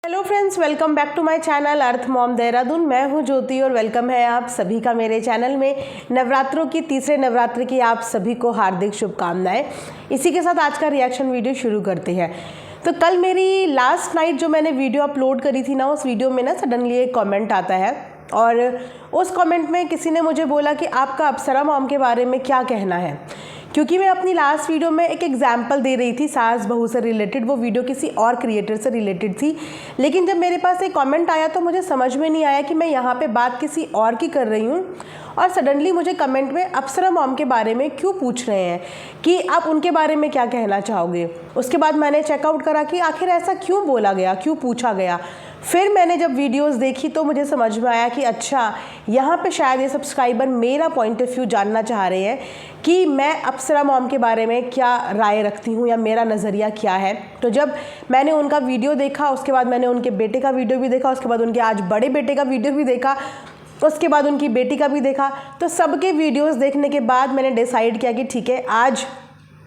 Hello friends, welcome back to my channel earth mom Dehradun. मैं हूं ज्योति और वेलकम है आप सभी का मेरे चैनल में। नवरात्रों की तीसरे नवरात्र की आप सभी को हार्दिक शुभकामनाएं। इसी के साथ आज का रिएक्शन वीडियो शुरू करते हैं। तो कल मेरी लास्ट नाइट जो मैंने वीडियो अपलोड करी थी ना, उस वीडियो में ना सडनली एक कॉमेंट आता है और उस कॉमेंट में किसी ने मुझे बोला कि आपका अप्सरा मॉम के बारे में क्या कहना है। क्योंकि मैं अपनी लास्ट वीडियो में एक एग्जाम्पल दे रही थी सास बहू से रिलेटेड, वो वीडियो किसी और क्रिएटर से रिलेटेड थी, लेकिन जब मेरे पास एक कमेंट आया तो मुझे समझ में नहीं आया कि मैं यहाँ पे बात किसी और की कर रही हूँ और सडनली मुझे कमेंट में अप्सरा मॉम के बारे में क्यों पूछ रहे हैं कि आप उनके बारे में क्या कहना चाहोगे। उसके बाद मैंने चेकआउट करा कि आखिर ऐसा क्यों बोला गया, क्यों पूछा गया। फिर मैंने जब वीडियोस देखी तो मुझे समझ में आया कि अच्छा, यहाँ पे शायद ये सब्सक्राइबर मेरा पॉइंट ऑफ व्यू जानना चाह रहे हैं कि मैं अप्सरा मॉम के बारे में क्या राय रखती हूँ या मेरा नज़रिया क्या है। तो जब मैंने उनका वीडियो देखा, उसके बाद मैंने उनके बेटे का वीडियो भी देखा, उसके बाद उनके आज बड़े बेटे का वीडियो भी देखा, उसके बाद उनकी बेटी का भी देखा, तो सबके वीडियोस देखने के बाद मैंने डिसाइड किया कि ठीक है, आज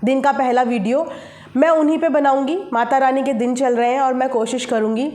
दिन का पहला वीडियो मैं उन्हीं पे बनाऊंगी। माता रानी के दिन चल रहे हैं और मैं कोशिश करूंगी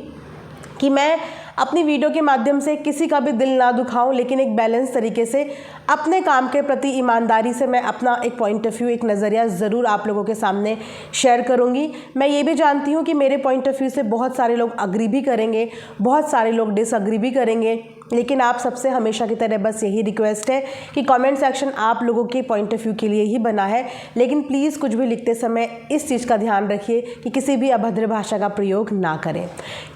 कि मैं अपनी वीडियो के माध्यम से किसी का भी दिल ना दुखाऊं, लेकिन एक बैलेंस तरीके से अपने काम के प्रति ईमानदारी से मैं अपना एक पॉइंट ऑफ व्यू, एक नज़रिया ज़रूर आप लोगों के सामने शेयर करूंगी। मैं ये भी जानती हूँ कि मेरे पॉइंट ऑफ व्यू से बहुत सारे लोग अग्री भी करेंगे, बहुत सारे लोग डिसअग्री भी करेंगे, लेकिन आप सबसे हमेशा की तरह बस यही रिक्वेस्ट है कि कमेंट सेक्शन आप लोगों के पॉइंट ऑफ व्यू के लिए ही बना है। लेकिन प्लीज़ कुछ भी लिखते समय इस चीज़ का ध्यान रखिए कि किसी भी अभद्र भाषा का प्रयोग ना करें,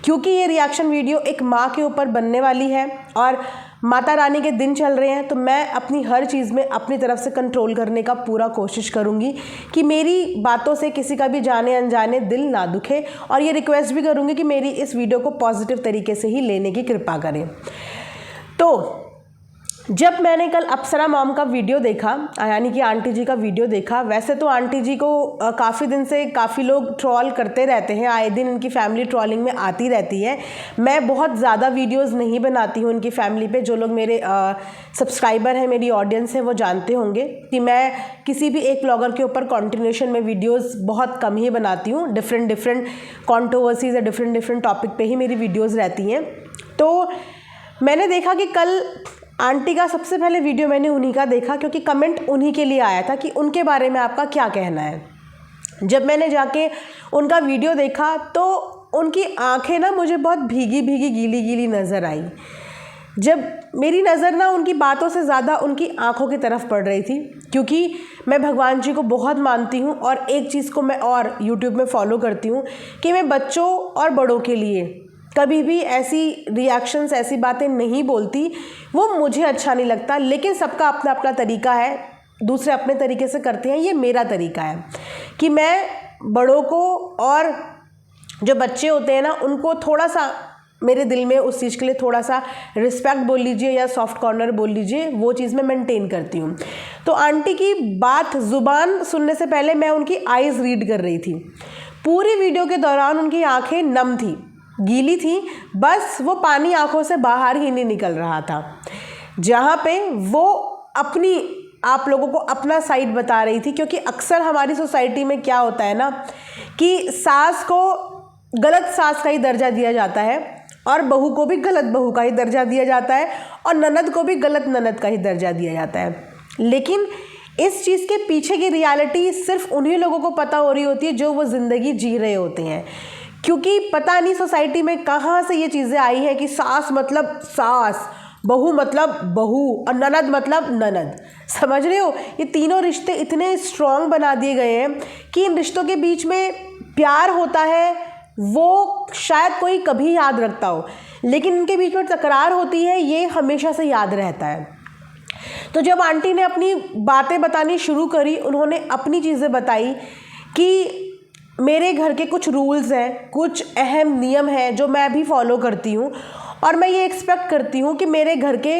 क्योंकि ये रिएक्शन वीडियो एक माँ के ऊपर बनने वाली है और माता रानी के दिन चल रहे हैं। तो मैं अपनी हर चीज़ में अपनी तरफ से कंट्रोल करने का पूरा कोशिश करूँगी कि मेरी बातों से किसी का भी जाने अनजाने दिल ना दुखे, और ये रिक्वेस्ट भी करूँगी कि मेरी इस वीडियो को पॉजिटिव तरीके से ही लेने की कृपा करें। तो जब मैंने कल अप्सरा मॉम का वीडियो देखा, यानी कि आंटी जी का वीडियो देखा, वैसे तो आंटी जी को काफ़ी दिन से काफ़ी लोग ट्रोल करते रहते हैं, आए दिन इनकी फैमिली ट्रोलिंग में आती रहती है। मैं बहुत ज़्यादा वीडियोस नहीं बनाती हूँ इनकी फैमिली पे। जो लोग मेरे सब्सक्राइबर हैं, मेरी ऑडियंस है, वो जानते होंगे कि मैं किसी भी एक ब्लॉगर के ऊपर कॉन्टिन्यूशन में वीडियोज़ बहुत कम ही बनाती हूँ। डिफरेंट कॉन्ट्रोवर्सीज़ या डिफरेंट टॉपिक पर ही मेरी वीडियोज़ रहती हैं। तो मैंने देखा कि कल आंटी का सबसे पहले वीडियो मैंने उन्हीं का देखा, क्योंकि कमेंट उन्हीं के लिए आया था कि उनके बारे में आपका क्या कहना है। जब मैंने जाके उनका वीडियो देखा तो उनकी आंखें ना मुझे बहुत भीगी भीगी गीली गीली नज़र आई। जब मेरी नज़र ना उनकी बातों से ज़्यादा उनकी आंखों की तरफ पड़ रही थी, क्योंकि मैं भगवान जी को बहुत मानती हूँ और एक चीज़ को मैं और यूट्यूब में फॉलो करती हूँ कि मैं बच्चों और बड़ों के लिए कभी भी ऐसी रिएक्शंस, ऐसी बातें नहीं बोलती। वो मुझे अच्छा नहीं लगता, लेकिन सबका अपना अपना तरीका है, दूसरे अपने तरीके से करते हैं। ये मेरा तरीका है कि मैं बड़ों को और जो बच्चे होते हैं ना, उनको थोड़ा सा मेरे दिल में उस चीज़ के लिए थोड़ा सा रिस्पेक्ट बोल लीजिए या सॉफ्ट कॉर्नर बोल लीजिए, वो चीज़ मैं मेंटेन करती हूँ। तो आंटी की बात ज़ुबान सुनने से पहले मैं उनकी आइज़ रीड कर रही थी। पूरी वीडियो के दौरान उनकी आँखें नम थी, गीली थी, बस वो पानी आंखों से बाहर ही नहीं निकल रहा था। जहाँ पे वो अपनी आप लोगों को अपना साइड बता रही थी, क्योंकि अक्सर हमारी सोसाइटी में क्या होता है ना कि सास को गलत सास का ही दर्जा दिया जाता है और बहू को भी गलत बहू का ही दर्जा दिया जाता है और ननद को भी गलत ननद का ही दर्जा दिया जाता है। लेकिन इस चीज़ के पीछे की रियलिटी सिर्फ उन्हीं लोगों को पता हो रही होती है जो वो ज़िंदगी जी रहे होते हैं। क्योंकि पता नहीं सोसाइटी में कहाँ से ये चीज़ें आई हैं कि सास मतलब सास, बहू मतलब बहू और ननद मतलब ननद। समझ रहे हो, ये तीनों रिश्ते इतने स्ट्रॉन्ग बना दिए गए हैं कि इन रिश्तों के बीच में प्यार होता है वो शायद कोई कभी याद रखता हो, लेकिन इनके बीच में तकरार होती है, ये हमेशा से याद रहता है। तो जब आंटी ने अपनी बातें बतानी शुरू करी, उन्होंने अपनी चीज़ें बताई कि मेरे घर के कुछ रूल्स हैं, कुछ अहम नियम हैं जो मैं भी फॉलो करती हूँ और मैं ये एक्सपेक्ट करती हूँ कि मेरे घर के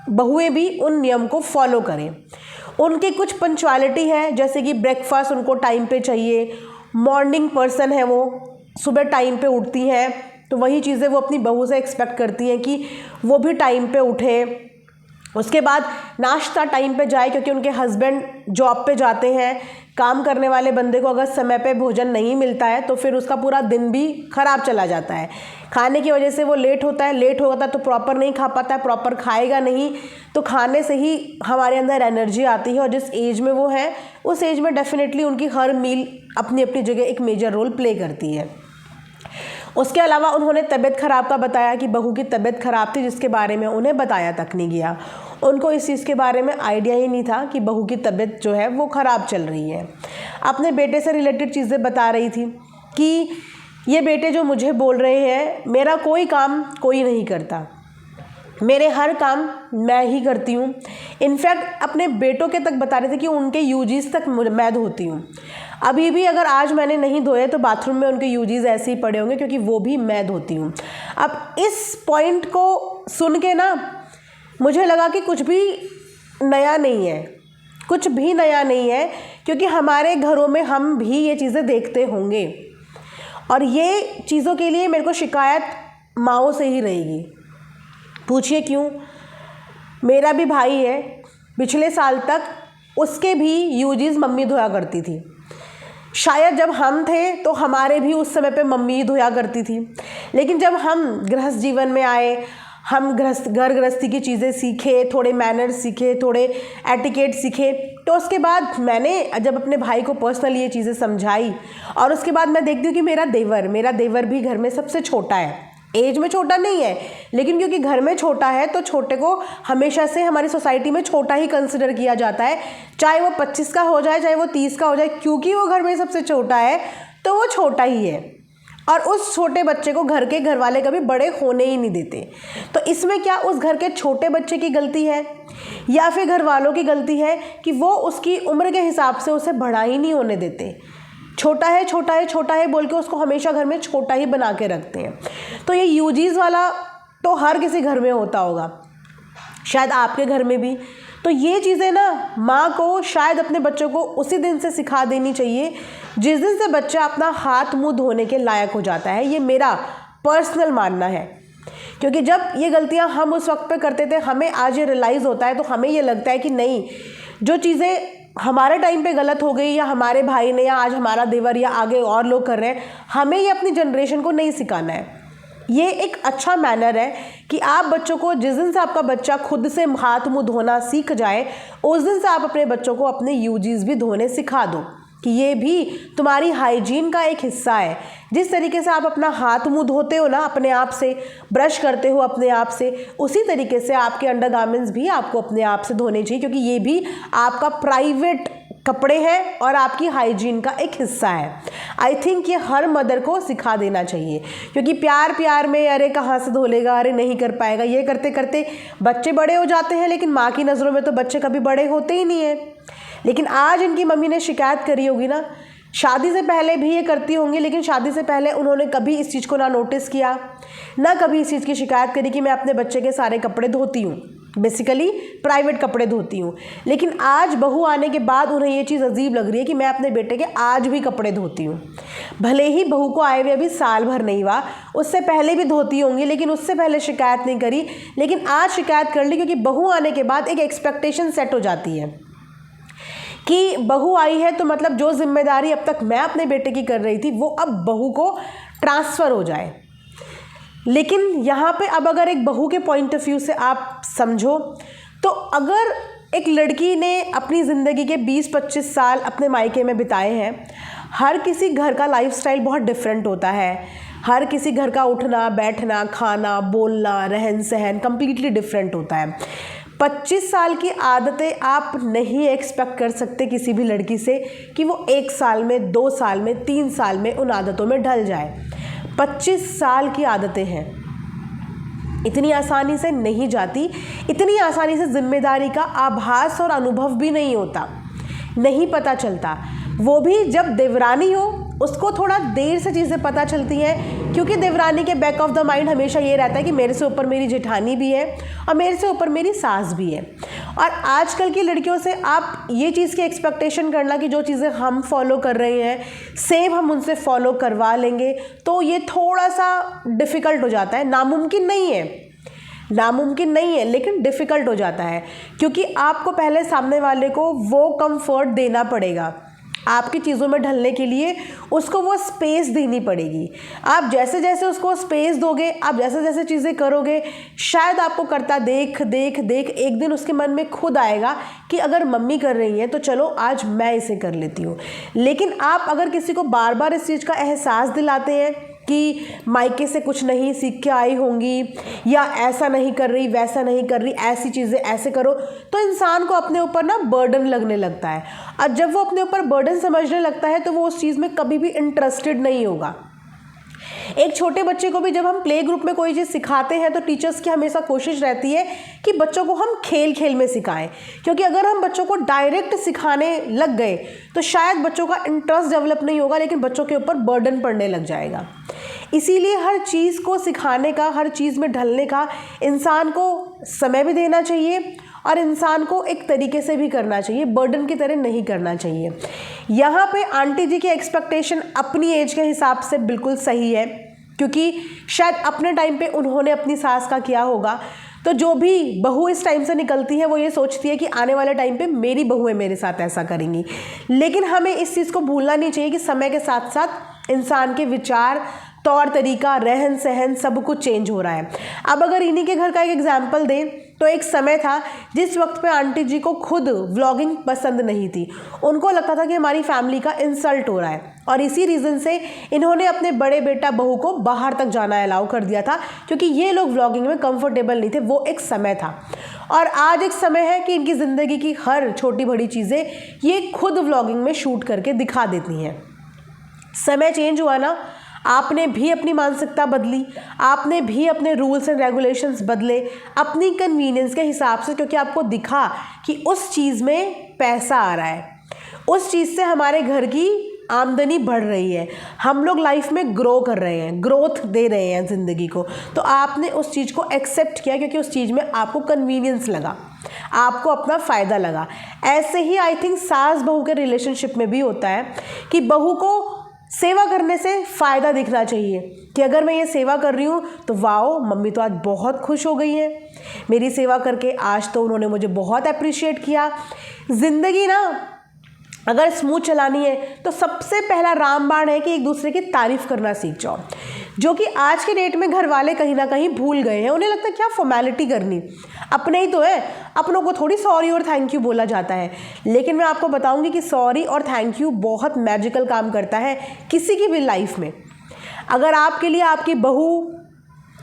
बहुएं भी उन नियम को फॉलो करें। उनके कुछ पंक्चुअलिटी है, जैसे कि ब्रेकफास्ट उनको टाइम पे चाहिए, मॉर्निंग पर्सन है, वो सुबह टाइम पे उठती हैं, तो वही चीज़ें वो अपनी बहू से एक्सपेक्ट करती हैं कि वो भी टाइम पे उठे। उसके बाद नाश्ता टाइम पे जाए, क्योंकि उनके हस्बैंड जॉब पे जाते हैं। काम करने वाले बंदे को अगर समय पे भोजन नहीं मिलता है तो फिर उसका पूरा दिन भी ख़राब चला जाता है। खाने की वजह से वो लेट होता है, लेट होता है तो प्रॉपर नहीं खा पाता है, प्रॉपर खाएगा नहीं तो खाने से ही हमारे अंदर एनर्जी आती है। और जिस एज में वो है उस एज में डेफिनेटली उनकी हर मील अपनी अपनी जगह एक मेजर रोल प्ले करती है। उसके अलावा उन्होंने तबीयत ख़राब का बताया कि बहू की तबीयत ख़राब थी, जिसके बारे में उन्हें बताया तक नहीं गया। उनको इस चीज़ के बारे में आइडिया ही नहीं था कि बहू की तबीयत जो है वो ख़राब चल रही है। अपने बेटे से रिलेटेड चीज़ें बता रही थी कि ये बेटे जो मुझे बोल रहे हैं, मेरा कोई काम कोई नहीं करता, मेरे हर काम मैं ही करती हूँ। इनफैक्ट अपने बेटों के तक बता रहे थे कि उनके यूजीज़ तक मैं धोती हूँ। अभी भी अगर आज मैंने नहीं धोए तो बाथरूम में उनके यूजीज़ ऐसे ही पड़े होंगे, क्योंकि वो भी मैं धोती हूँ। अब इस पॉइंट को सुन के ना मुझे लगा कि कुछ भी नया नहीं है, कुछ भी नया नहीं है, क्योंकि हमारे घरों में हम भी ये चीज़ें देखते होंगे। और ये चीज़ों के लिए मेरे को शिकायत माँओं से ही रहेगी। पूछिए क्यों? मेरा भी भाई है, पिछले साल तक उसके भी यूजीज़ मम्मी धोया करती थी। शायद जब हम थे तो हमारे भी उस समय पे मम्मी ही धोया करती थी। लेकिन जब हम गृहस्थ जीवन में आए, हम घर गृहस्थी की चीज़ें सीखे, थोड़े मैनर्स सीखे, थोड़े एटिकेट सीखे, तो उसके बाद मैंने जब अपने भाई को पर्सनली ये चीज़ें समझाई और उसके बाद मैं देखती हूँ कि मेरा देवर भी घर में सबसे छोटा है। एज में छोटा नहीं है, लेकिन क्योंकि घर में छोटा है तो छोटे को हमेशा से हमारी सोसाइटी में छोटा ही कंसिडर किया जाता है, चाहे वो 25 का हो जाए, चाहे वो 30 का हो जाए। क्योंकि वो घर में सबसे छोटा है तो वो छोटा ही है, और उस छोटे बच्चे को घर वाले कभी बड़े होने ही नहीं देते। तो इसमें क्या उस घर के छोटे बच्चे की गलती है या फिर घर वालों की गलती है कि वो उसकी उम्र के हिसाब से उसे बड़ा ही नहीं होने देते? छोटा है छोटा है छोटा है बोल के उसको हमेशा घर में छोटा ही बना के रखते हैं। तो ये यूजीज़ वाला तो हर किसी घर में होता होगा, शायद आपके घर में भी। तो ये चीज़ें ना माँ को शायद अपने बच्चों को उसी दिन से सिखा देनी चाहिए जिस दिन से बच्चा अपना हाथ मुंह धोने के लायक हो जाता है। ये मेरा पर्सनल मानना है, क्योंकि जब ये गलतियाँ हम उस वक्त पे करते थे, हमें आज ये रियलाइज़ होता है तो हमें ये लगता है कि नहीं, जो चीज़ें हमारे टाइम पे गलत हो गई या हमारे भाई ने या आज हमारा देवर या आगे और लोग कर रहे हैं, हमें ये अपनी जनरेशन को नहीं सिखाना है। ये एक अच्छा मैनर है कि आप बच्चों को, जिस दिन से आपका बच्चा खुद से हाथ मुंह धोना सीख जाए, उस दिन से आप अपने बच्चों को अपने यूजीज़ भी धोने सिखा दो कि ये भी तुम्हारी हाइजीन का एक हिस्सा है। जिस तरीके से आप अपना हाथ मुंह धोते हो ना अपने आप से, ब्रश करते हो अपने आप से, उसी तरीके से आपके अंडरगारमेंट्स भी आपको अपने आप से धोने चाहिए, क्योंकि ये भी आपका प्राइवेट कपड़े हैं और आपकी हाइजीन का एक हिस्सा है। आई थिंक ये हर मदर को सिखा देना चाहिए, क्योंकि प्यार में अरे कहाँ से धो लेगा, अरे नहीं कर पाएगा, ये करते करते बच्चे बड़े हो जाते हैं। लेकिन माँ की नज़रों में तो बच्चे कभी बड़े होते ही नहीं हैं। लेकिन आज इनकी मम्मी ने शिकायत करी होगी ना, शादी से पहले भी ये करती होंगी, लेकिन शादी से पहले उन्होंने कभी इस चीज़ को ना नोटिस किया, ना कभी इस चीज़ की शिकायत करी कि मैं अपने बच्चे के सारे कपड़े धोती हूँ, बेसिकली प्राइवेट कपड़े धोती हूँ। लेकिन आज बहू आने के बाद उन्हें ये चीज़ अजीब लग रही है कि मैं अपने बेटे के आज भी कपड़े धोती हूँ। भले ही बहू को आए हुए अभी साल भर नहीं हुआ, उससे पहले भी धोती होंगी, लेकिन उससे पहले शिकायत नहीं करी, लेकिन आज शिकायत कर ली, क्योंकि बहू आने के बाद एक एक्सपेक्टेशन सेट हो जाती है कि बहू आई है तो मतलब जो जिम्मेदारी अब तक मैं अपने बेटे की कर रही थी वो अब बहू को ट्रांसफ़र हो जाए। लेकिन यहाँ पे अब अगर एक बहू के पॉइंट ऑफ व्यू से आप समझो, तो अगर एक लड़की ने अपनी ज़िंदगी के 20-25 साल अपने मायके में बिताए हैं, हर किसी घर का लाइफस्टाइल बहुत डिफरेंट होता है, हर किसी घर का उठना बैठना खाना बोलना रहन सहन कम्प्लीटली डिफरेंट होता है। 25 साल की आदतें आप नहीं एक्सपेक्ट कर सकते किसी भी लड़की से कि वो 1 साल में 2 साल में 3 साल में उन आदतों में ढल जाए। 25 साल की आदतें हैं, इतनी आसानी से नहीं जाती, इतनी आसानी से जिम्मेदारी का आभास और अनुभव भी नहीं होता, नहीं पता चलता। वो भी जब देवरानी हो उसको थोड़ा देर से चीज़ें पता चलती हैं, क्योंकि देवरानी के बैक ऑफ द माइंड हमेशा ये रहता है कि मेरे से ऊपर मेरी जेठानी भी है और मेरे से ऊपर मेरी सास भी है। और आजकल की लड़कियों से आप ये चीज़ की एक्सपेक्टेशन करना कि जो चीज़ें हम फॉलो कर रहे हैं सेम हम उनसे फॉलो करवा लेंगे, तो ये थोड़ा सा डिफ़िकल्ट हो जाता है, नामुमकिन नहीं है, नामुमकिन नहीं है, लेकिन डिफ़िकल्ट हो जाता है, क्योंकि आपको पहले सामने वाले को वो कंफर्ट देना पड़ेगा। आपकी चीज़ों में ढलने के लिए उसको वो स्पेस देनी पड़ेगी। आप जैसे जैसे उसको स्पेस दोगे, आप जैसे जैसे चीज़ें करोगे, शायद आपको करता देख देख देख एक दिन उसके मन में खुद आएगा कि अगर मम्मी कर रही हैं तो चलो आज मैं इसे कर लेती हूँ। लेकिन आप अगर किसी को बार बार इस चीज़ का एहसास दिलाते हैं कि मायके से कुछ नहीं सीख के आई होंगी, या ऐसा नहीं कर रही, वैसा नहीं कर रही, ऐसी चीज़ें ऐसे करो, तो इंसान को अपने ऊपर ना बर्डन लगने लगता है। और जब वो अपने ऊपर बर्डन समझने लगता है तो वो उस चीज़ में कभी भी इंटरेस्टेड नहीं होगा। एक छोटे बच्चे को भी जब हम प्ले ग्रुप में कोई चीज़ सिखाते हैं तो टीचर्स की हमेशा कोशिश रहती है कि बच्चों को हम खेल खेल में सिखाएं, क्योंकि अगर हम बच्चों को डायरेक्ट सिखाने लग गए तो शायद बच्चों का इंटरेस्ट डेवलप नहीं होगा, लेकिन बच्चों के ऊपर बर्डन पड़ने लग जाएगा। इसीलिए हर चीज़ को सिखाने का, हर चीज़ में ढलने का इंसान को समय भी देना चाहिए और इंसान को एक तरीके से भी करना चाहिए, बर्डन की तरह नहीं करना चाहिए। यहाँ पे आंटी जी की एक्सपेक्टेशन अपनी एज के हिसाब से बिल्कुल सही है, क्योंकि शायद अपने टाइम पे उन्होंने अपनी सास का किया होगा। तो जो भी बहू इस टाइम से निकलती है वो ये सोचती है कि आने वाले टाइम पे मेरी बहुएं मेरे साथ ऐसा करेंगी। लेकिन हमें इस चीज़ को भूलना नहीं चाहिए कि समय के साथ साथ इंसान के विचार, तौर तरीका, रहन सहन सब कुछ चेंज हो रहा है। अब अगर इन्हीं के घर का एक एग्जाम्पल दें तो एक समय था जिस वक्त पे आंटी जी को खुद व्लॉगिंग पसंद नहीं थी। उनको लगता था कि हमारी फैमिली का इंसल्ट हो रहा है, और इसी रीज़न से इन्होंने अपने बड़े बेटा बहू को बाहर तक जाना अलाउ कर दिया था, क्योंकि ये लोग व्लॉगिंग में कंफर्टेबल नहीं थे। वो एक समय था, और आज एक समय है कि इनकी ज़िंदगी की हर छोटी बड़ी चीज़ें ये खुद व्लॉगिंग में शूट करके दिखा देती हैं। समय चेंज हुआ ना, आपने भी अपनी मानसिकता बदली, आपने भी अपने रूल्स एंड रेगुलेशंस बदले अपनी कन्वीनियंस के हिसाब से, क्योंकि आपको दिखा कि उस चीज़ में पैसा आ रहा है, उस चीज़ से हमारे घर की आमदनी बढ़ रही है, हम लोग लाइफ में ग्रो कर रहे हैं, ग्रोथ दे रहे हैं ज़िंदगी को। तो आपने उस चीज़ को एक्सेप्ट किया क्योंकि उस चीज़ में आपको कन्वीनियंस लगा, आपको अपना फ़ायदा लगा। ऐसे ही आई थिंक सास बहू के रिलेशनशिप में भी होता है कि बहू को सेवा करने से फ़ायदा दिखना चाहिए कि अगर मैं ये सेवा कर रही हूँ तो वाओ, मम्मी तो आज बहुत खुश हो गई हैं मेरी सेवा करके, आज तो उन्होंने मुझे बहुत अप्रिशिएट किया। ज़िंदगी ना अगर स्मूथ चलानी है तो सबसे पहला रामबाण है कि एक दूसरे की तारीफ़ करना सीख जाओ, जो कि आज के डेट में घर वाले कहीं ना कहीं भूल गए हैं। उन्हें लगता है क्या फॉर्मेलिटी करनी, अपने ही तो है, अपनों को थोड़ी सॉरी और थैंक यू बोला जाता है। लेकिन मैं आपको बताऊंगी कि सॉरी और थैंक यू बहुत मैजिकल काम करता है किसी की भी लाइफ में। अगर आपके लिए आपकी बहू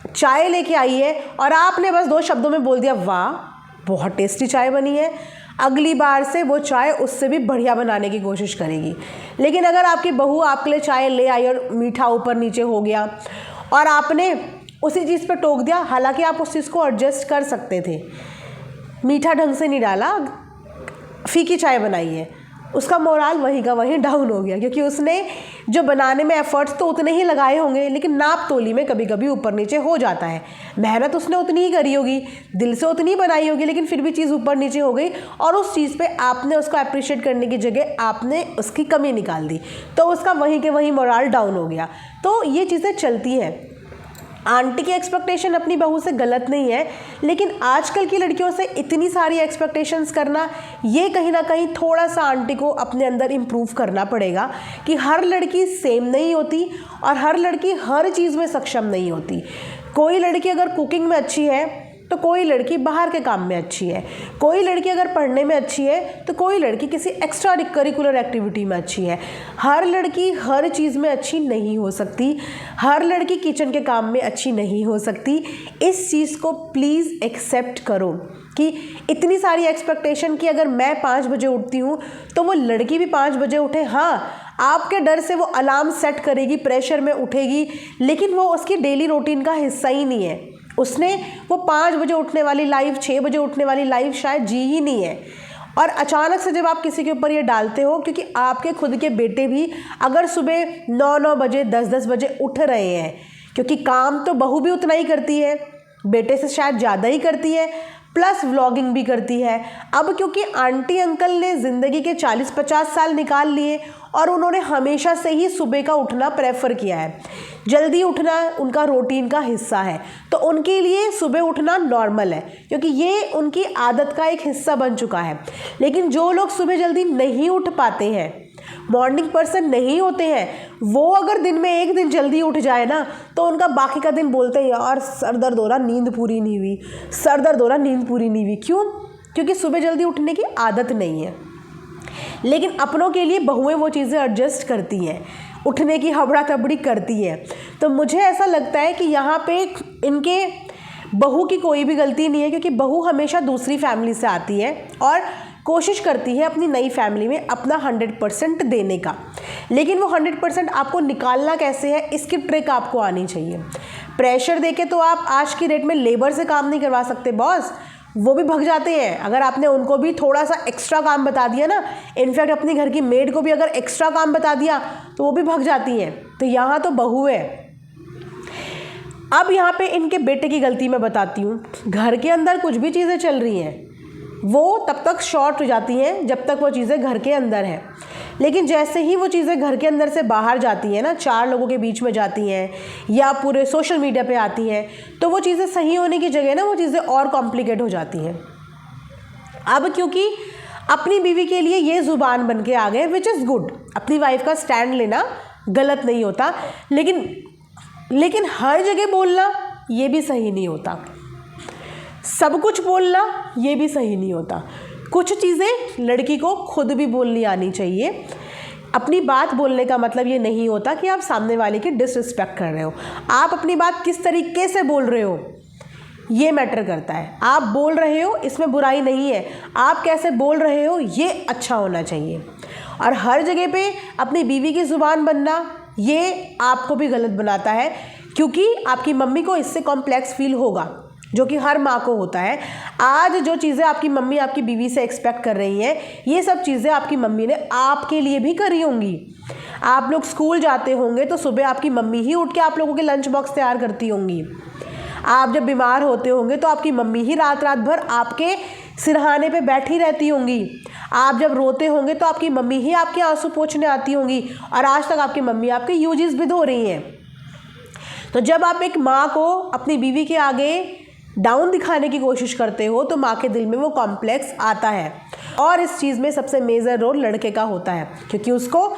चाय लेके आई है और आपने बस 2 शब्दों में बोल दिया वाह बहुत टेस्टी चाय बनी है, अगली बार से वो चाय उससे भी बढ़िया बनाने की कोशिश करेगी। लेकिन अगर आपकी बहू आपके लिए चाय ले आई और मीठा ऊपर नीचे हो गया और आपने उसी चीज़ पर टोक दिया, हालांकि आप उस चीज़ को एडजस्ट कर सकते थे, मीठा ढंग से नहीं डाला, फीकी चाय बनाई है, उसका मोराल वहीं का वहीं डाउन हो गया, क्योंकि उसने जो बनाने में एफर्ट्स तो उतने ही लगाए होंगे, लेकिन नाप तोली में कभी कभी ऊपर नीचे हो जाता है। मेहनत उसने उतनी ही करी होगी, दिल से उतनी ही बनाई होगी, लेकिन फिर भी चीज़ ऊपर नीचे हो गई और उस चीज़ पे आपने उसको अप्रिशिएट करने की जगह आपने उसकी कमी निकाल दी, तो उसका वहीं के वहीं मोराल डाउन हो गया। तो ये चीज़ें चलती हैं। आंटी की एक्सपेक्टेशन अपनी बहू से गलत नहीं है, लेकिन आजकल की लड़कियों से इतनी सारी एक्सपेक्टेशंस करना, ये कहीं ना कहीं थोड़ा सा आंटी को अपने अंदर इम्प्रूव करना पड़ेगा कि हर लड़की सेम नहीं होती और हर लड़की हर चीज़ में सक्षम नहीं होती। कोई लड़की अगर कुकिंग में अच्छी है तो कोई लड़की बाहर के काम में अच्छी है, कोई लड़की अगर पढ़ने में अच्छी है तो कोई लड़की किसी एक्स्ट्रा करिकुलर एक्टिविटी में अच्छी है। हर लड़की हर चीज़ में अच्छी नहीं हो सकती, हर लड़की किचन के काम में अच्छी नहीं हो सकती। इस चीज़ को प्लीज़ एक्सेप्ट करो कि इतनी सारी एक्सपेक्टेशन कि अगर मैं 5 बजे उठती हूँ तो वो लड़की भी 5 बजे उठे। हाँ, आपके डर से वो अलार्म सेट करेगी, प्रेशर में उठेगी, लेकिन वो उसकी डेली रूटीन का हिस्सा ही नहीं है। उसने वो 5 बजे उठने वाली लाइफ, 6 बजे उठने वाली लाइफ शायद जी ही नहीं है। और अचानक से जब आप किसी के ऊपर ये डालते हो, क्योंकि आपके खुद के बेटे भी अगर सुबह 9-9 बजे 10-10 बजे उठ रहे हैं, क्योंकि काम तो बहू भी उतना ही करती है, बेटे से शायद ज़्यादा ही करती है, प्लस व्लॉगिंग भी करती है। अब क्योंकि आंटी अंकल ने ज़िंदगी के 40-50 साल निकाल लिए और उन्होंने हमेशा से ही सुबह का उठना प्रेफर किया है, जल्दी उठना उनका रूटीन का हिस्सा है, तो उनके लिए सुबह उठना नॉर्मल है क्योंकि ये उनकी आदत का एक हिस्सा बन चुका है। लेकिन जो लोग सुबह जल्दी नहीं उठ पाते हैं, मॉर्निंग पर्सन नहीं होते हैं, वो अगर दिन में एक दिन जल्दी उठ जाए ना तो उनका बाकी का दिन बोलते हैं यार सर दर्द हो रहा, नींद पूरी नहीं हुई, सर दर्द हो रहा, नींद पूरी नहीं हुई। क्यों? क्योंकि सुबह जल्दी उठने की आदत नहीं है। लेकिन अपनों के लिए बहुएं वो चीज़ें एडजस्ट करती हैं, उठने की हबड़ा तबड़ी करती हैं। तो मुझे ऐसा लगता है कि यहाँ पे इनके बहू की कोई भी गलती नहीं है क्योंकि बहू हमेशा दूसरी फैमिली से आती है और कोशिश करती है अपनी नई फैमिली में अपना 100% देने का। लेकिन वो 100% आपको निकालना कैसे है, इसकी ट्रिक आपको आनी चाहिए। प्रेशर देके तो आप आज की डेट में लेबर से काम नहीं करवा सकते बॉस, वो भी भग जाते हैं। अगर आपने उनको भी थोड़ा सा एक्स्ट्रा काम बता दिया ना, इनफैक्ट अपने घर की मेड को भी अगर एक्स्ट्रा काम बता दिया तो वो भी भग जाती हैं। तो यहाँ तो बहू है। अब यहाँ पे इनके बेटे की गलती मैं बताती हूँ। घर के अंदर कुछ भी चीज़ें चल रही हैं वो तब तक शॉर्ट हो जाती हैं जब तक वो चीज़ें घर के अंदर हैं। लेकिन जैसे ही वो चीज़ें घर के अंदर से बाहर जाती हैं ना, 4 लोगों के बीच में जाती हैं या पूरे सोशल मीडिया पे आती हैं, तो वो चीज़ें सही होने की जगह ना वो चीज़ें और कॉम्प्लिकेट हो जाती हैं। अब क्योंकि अपनी बीवी के लिए ये ज़ुबान बन के आ गए, विच इज़ गुड, अपनी वाइफ का स्टैंड लेना गलत नहीं होता, लेकिन हर जगह बोलना ये भी सही नहीं होता। सब कुछ बोलना ये भी सही नहीं होता। कुछ चीज़ें लड़की को खुद भी बोलनी आनी चाहिए। अपनी बात बोलने का मतलब ये नहीं होता कि आप सामने वाले की डिसरिस्पेक्ट कर रहे हो। आप अपनी बात किस तरीके से बोल रहे हो ये मैटर करता है। आप बोल रहे हो इसमें बुराई नहीं है, आप कैसे बोल रहे हो ये अच्छा होना चाहिए। और हर जगह पे अपनी बीवी की ज़ुबान बनना ये आपको भी गलत बनाता है क्योंकि आपकी मम्मी को इससे कॉम्प्लेक्स फील होगा, जो कि हर माँ को होता है। आज जो चीज़ें आपकी मम्मी आपकी बीवी से एक्सपेक्ट कर रही हैं, ये सब चीज़ें आपकी मम्मी ने आपके लिए भी करी होंगी। आप लोग स्कूल जाते होंगे तो सुबह आपकी मम्मी ही उठ के आप लोगों के लंच बॉक्स तैयार करती होंगी। आप जब बीमार होते होंगे तो आपकी मम्मी ही रात रात भर आपके सिरहाने पे बैठी रहती होंगी। आप जब रोते होंगे तो आपकी मम्मी ही आपके आंसू पोंछने आती होंगी और आज तक आपकी मम्मी आपके यूजेस भी धो रही हैं। तो जब आप एक माँ को अपनी बीवी के आगे डाउन दिखाने की कोशिश करते हो तो माँ के दिल में वो कॉम्प्लेक्स आता है। और इस चीज़ में सबसे मेजर रोल लड़के का होता है क्योंकि उसको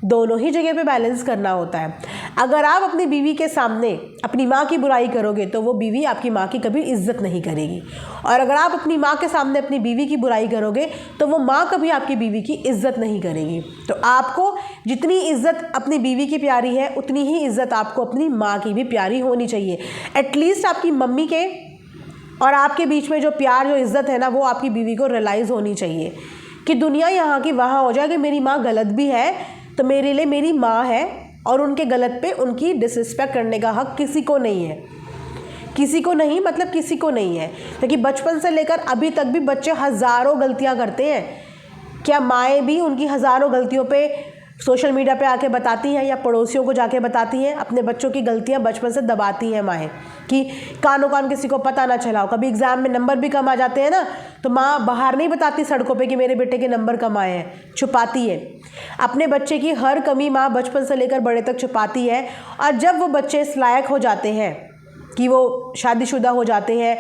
दोनों ही जगह पे बैलेंस करना होता है। अगर आप अपनी बीवी के सामने अपनी माँ की बुराई करोगे तो वो बीवी आपकी माँ की कभी इज्जत नहीं करेगी, और अगर आप अपनी माँ के सामने अपनी बीवी की बुराई करोगे तो वो माँ कभी आपकी बीवी की इज्जत नहीं करेगी। तो आपको जितनी इज्जत अपनी बीवी की प्यारी है उतनी ही इज्जत आपको अपनी माँ की भी प्यारी होनी चाहिए। एटलीस्ट आपकी मम्मी के और आपके बीच में जो प्यार जो इज़्ज़त है ना वो आपकी बीवी को रियलाइज़ होनी चाहिए कि दुनिया यहाँ की वहाँ हो जाए कि मेरी माँ गलत भी है तो मेरे लिए मेरी माँ है और उनके गलत पे उनकी डिसरिस्पेक्ट करने का हक किसी को नहीं है। किसी को नहीं मतलब किसी को नहीं है, क्योंकि बचपन से लेकर अभी तक भी बच्चे हज़ारों गलतियाँ करते हैं। क्या माएँ भी उनकी हज़ारों गलतियों पे सोशल मीडिया पे आके बताती हैं या पड़ोसियों को जाके बताती हैं? अपने बच्चों की गलतियां बचपन से दबाती हैं माएँ कि कानो कान किसी को पता ना चलाओ। कभी एग्ज़ाम में नंबर भी कम आ जाते हैं ना तो माँ बाहर नहीं बताती सड़कों पे कि मेरे बेटे के नंबर कम आए हैं, छुपाती है। अपने बच्चे की हर कमी माँ बचपन से लेकर बड़े तक छुपाती है, और जब वो बच्चे इस लायक हो जाते हैं कि वो शादीशुदा हो जाते हैं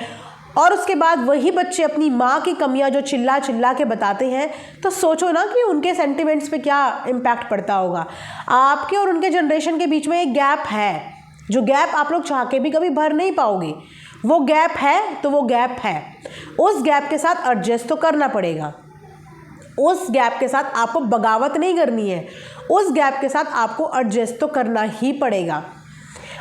और उसके बाद वही बच्चे अपनी माँ की कमियां जो चिल्ला चिल्ला के बताते हैं, तो सोचो ना कि उनके सेंटिमेंट्स पे क्या इम्पैक्ट पड़ता होगा। आपके और उनके जनरेशन के बीच में एक गैप है, जो गैप आप लोग चाह के भी कभी भर नहीं पाओगे। वो गैप है तो वो गैप है, उस गैप के साथ एडजस्ट तो करना पड़ेगा। उस गैप के साथ आपको बगावत नहीं करनी है, उस गैप के साथ आपको एडजस्ट तो करना ही पड़ेगा।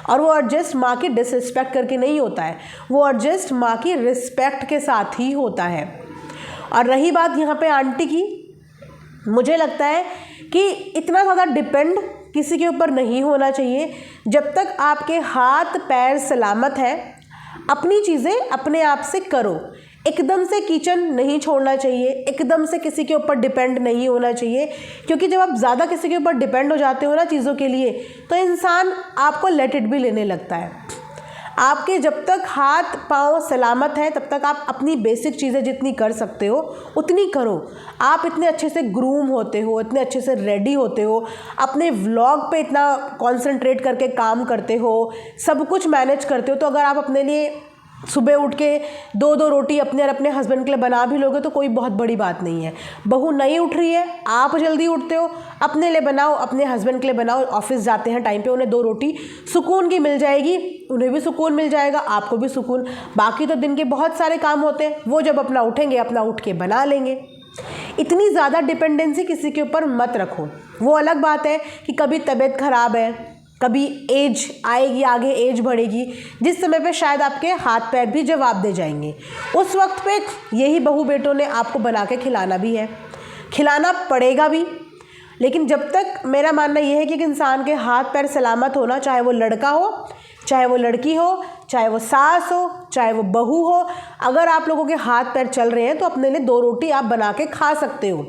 और वो एडजस्ट माँ की डिसरिस्पेक्ट करके नहीं होता है, वो एडजस्ट माँ की रिस्पेक्ट के साथ ही होता है। और रही बात यहाँ पे आंटी की, मुझे लगता है कि इतना ज़्यादा डिपेंड किसी के ऊपर नहीं होना चाहिए। जब तक आपके हाथ पैर सलामत हैं, अपनी चीज़ें अपने आप से करो। एकदम से किचन नहीं छोड़ना चाहिए, एकदम से किसी के ऊपर डिपेंड नहीं होना चाहिए, क्योंकि जब आप ज़्यादा किसी के ऊपर डिपेंड हो जाते हो ना चीज़ों के लिए, तो इंसान आपको लेट इट भी लेने लगता है। आपके जब तक हाथ पाँव सलामत हैं तब तक आप अपनी बेसिक चीज़ें जितनी कर सकते हो उतनी करो। आप इतने अच्छे से ग्रूम होते हो, इतने अच्छे से रेडी होते हो, अपने व्लॉग पे इतना कंसंट्रेट करके काम करते हो, सब कुछ मैनेज करते हो, तो अगर आप अपने लिए सुबह उठ के 2-2 रोटी अपने और अपने हस्बैंड के लिए बना भी लोगे तो कोई बहुत बड़ी बात नहीं है। बहू नहीं उठ रही है, आप जल्दी उठते हो, अपने लिए बनाओ, अपने हस्बैंड के लिए बनाओ, ऑफिस जाते हैं टाइम पे, उन्हें 2 रोटी सुकून की मिल जाएगी, उन्हें भी सुकून मिल जाएगा, आपको भी सुकून। बाकी तो दिन के बहुत सारे काम होते हैं, वो जब अपना उठेंगे अपना उठ के बना लेंगे। इतनी ज़्यादा डिपेंडेंसी किसी के ऊपर मत रखो। वो अलग बात है कि कभी तबीयत ख़राब है, कभी एज आएगी, आगे एज बढ़ेगी, जिस समय पे शायद आपके हाथ पैर भी जवाब दे जाएंगे। उस वक्त पे यही बहू बेटों ने आपको बना के खिलाना भी है, खिलाना पड़ेगा भी। लेकिन जब तक, मेरा मानना यह है कि एक इंसान के हाथ पैर सलामत होना, चाहे वो लड़का हो, चाहे वो लड़की हो, चाहे वो सास हो, चाहे वो बहू हो, अगर आप लोगों के हाथ पैर चल रहे हैं तो अपने लिए 2 रोटी आप बना के खा सकते हो।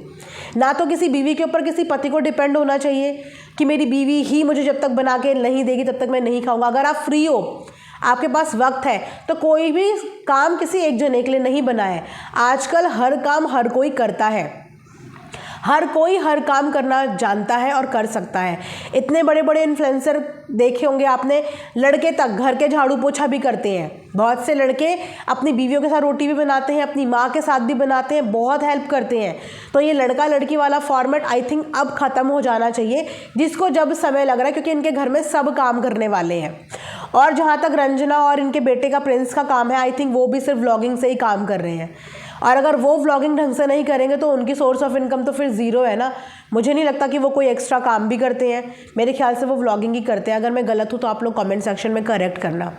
ना तो किसी बीवी के ऊपर, किसी पति को डिपेंड होना चाहिए कि मेरी बीवी ही मुझे जब तक बना के नहीं देगी तब तक मैं नहीं खाऊंगा। अगर आप फ्री हो, आपके पास वक्त है, तो कोई भी काम किसी एक जने के लिए नहीं बना है। आजकल हर काम हर कोई करता है, हर कोई हर काम करना जानता है और कर सकता है। इतने बड़े बड़े इन्फ्लुएंसर देखे होंगे आपने, लड़के तक घर के झाड़ू पोछा भी करते हैं। बहुत से लड़के अपनी बीवियों के साथ रोटी भी बनाते हैं, अपनी माँ के साथ भी बनाते हैं, बहुत हेल्प करते हैं। तो ये लड़का लड़की वाला फॉर्मेट आई थिंक अब ख़त्म हो जाना चाहिए, जिसको जब समय लग रहा है, क्योंकि इनके घर में सब काम करने वाले हैं। और जहाँ तक रंजना और इनके बेटे का प्रिंस का काम है, आई थिंक वो भी सिर्फ व्लॉगिंग से ही काम कर रहे हैं। और अगर वो व्लॉगिंग ढंग से नहीं करेंगे तो उनकी सोर्स ऑफ इनकम तो फिर ज़ीरो है ना। मुझे नहीं लगता कि वो कोई एक्स्ट्रा काम भी करते हैं, मेरे ख्याल से वो व्लॉगिंग ही करते हैं। अगर मैं गलत हूँ तो आप लोग कमेंट सेक्शन में करेक्ट करना।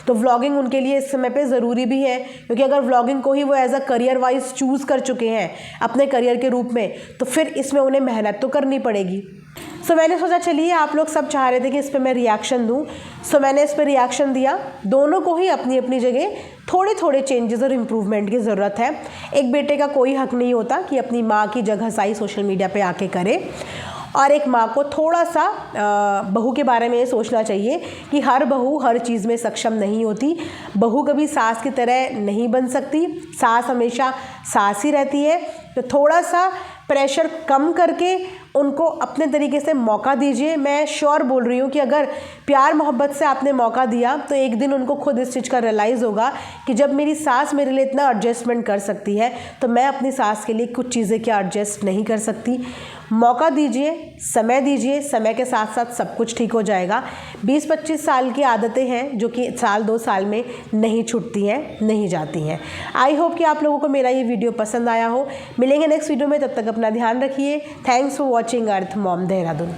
तो व्लॉगिंग उनके लिए इस समय पे ज़रूरी भी है, क्योंकि अगर व्लॉगिंग को ही वो as a career wise choose कर चुके हैं अपने करियर के रूप में, तो फिर इसमें उन्हें मेहनत तो करनी पड़ेगी। सो मैंने सोचा चलिए आप लोग सब चाह रहे थे कि इस पर मैं रिएक्शन दूँ, सो मैंने इस पर रिएक्शन दिया। दोनों को ही अपनी अपनी जगह थोड़े थोड़े चेंजेस और इम्प्रूवमेंट की ज़रूरत है। एक बेटे का कोई हक नहीं होता कि अपनी माँ की जगह साई सोशल मीडिया पे आके करे, और एक माँ को थोड़ा सा बहू के बारे में ये सोचना चाहिए कि हर बहू हर चीज़ में सक्षम नहीं होती। बहू कभी सास की तरह नहीं बन सकती, सास हमेशा सास ही रहती है। तो थोड़ा सा प्रेशर कम करके उनको अपने तरीके से मौका दीजिए। मैं श्योर बोल रही हूँ कि अगर प्यार मोहब्बत से आपने मौका दिया तो एक दिन उनको खुद इस चीज़ का रियलाइज़ होगा कि जब मेरी सास मेरे लिए इतना एडजस्टमेंट कर सकती है तो मैं अपनी सास के लिए कुछ चीज़ें क्या एडजस्ट नहीं कर सकती। मौका दीजिए, समय दीजिए, समय के साथ साथ सब कुछ ठीक हो जाएगा। 20-25 साल की आदतें हैं जो कि साल 2 साल में नहीं छूटती हैं, नहीं जाती हैं। आई होप कि आप लोगों को मेरा ये वीडियो पसंद आया हो। मिलेंगे नेक्स्ट वीडियो में, तब तक अपना ध्यान रखिए। Thanks for watching earth mom Dehradun.